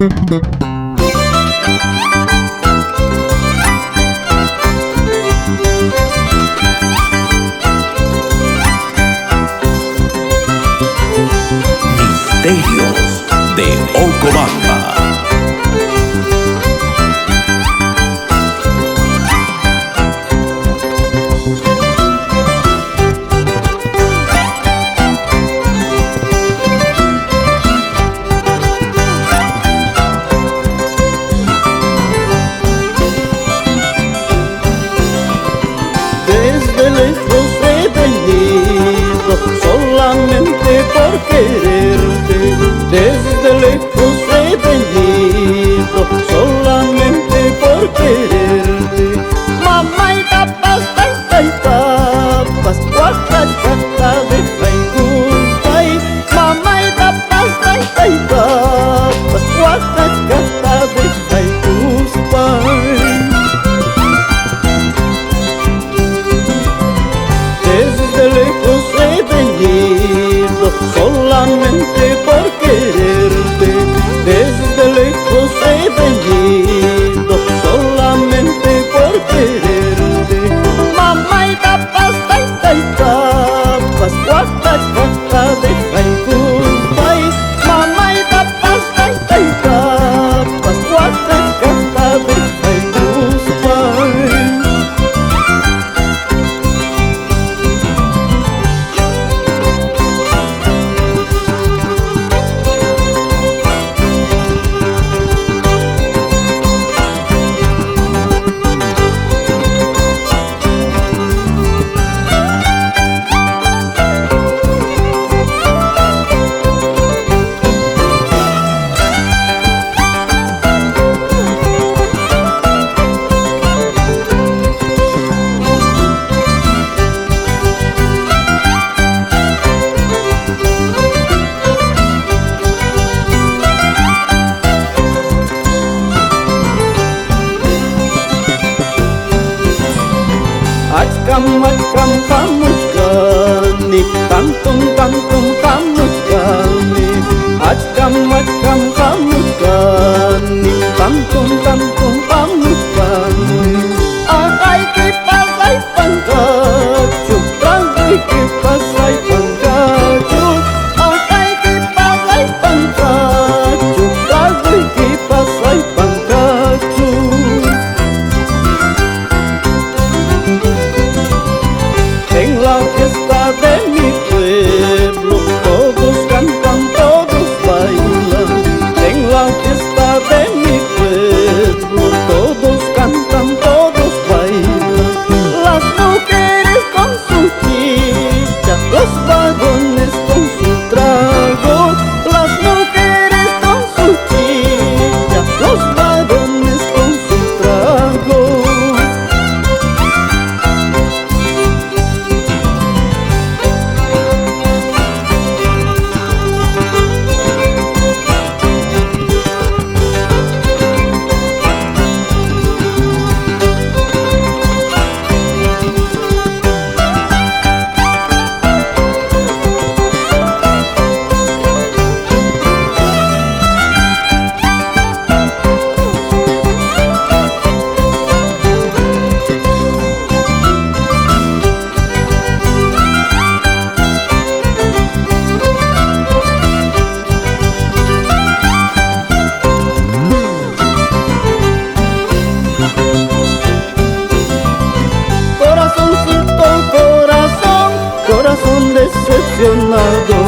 Misterios de Ocobamba. Desde lejos he venido solamente por quererte. Desde lejos he venido solamente por quererte. Mamá y papas, papas, guacachaca de Jaigustay. Mamá y papas, papas, guacachaca de Jaigustay. Desde lejos he venido solamente por quererte. Desde lejos he venido solamente por quererte. Mamá y papas, papas, guacachaca de Jaigustay. Mamá y papas, papas, guacachaca de Jaigustay. Achkam, achkam, pamuchkani, tantum, tantum, pamuchkani. Achkam, achkam, pamuchkani, tantum, tantum, pamuchkani. Ay, que pasa y pangacho, ay, que pasa y pangacho. Ay, que pasa y pangacho, ay, que pasa y pangacho. En la fiesta de mi pueblo todos cantan, todos bailan. En la fiesta de mi pueblo todos cantan, todos bailan. Las mujeres con su chicha, los varones con su trago. Las mujeres con su chicha, los varones con su trago. Corazón decepcionado,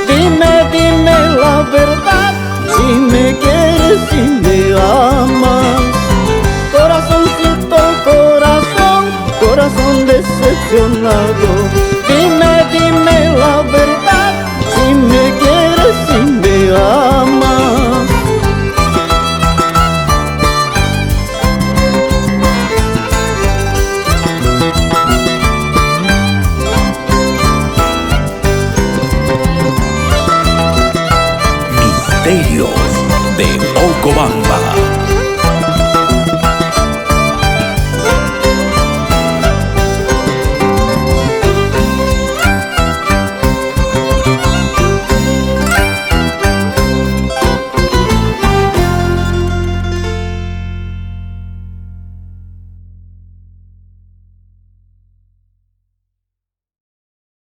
dime, dime la verdad, si me quieres, si me amas. Corazoncito, corazón, corazón decepcionado, dime, dime la verdad, si me quieres, si me amas. Misterios de Ocobamba.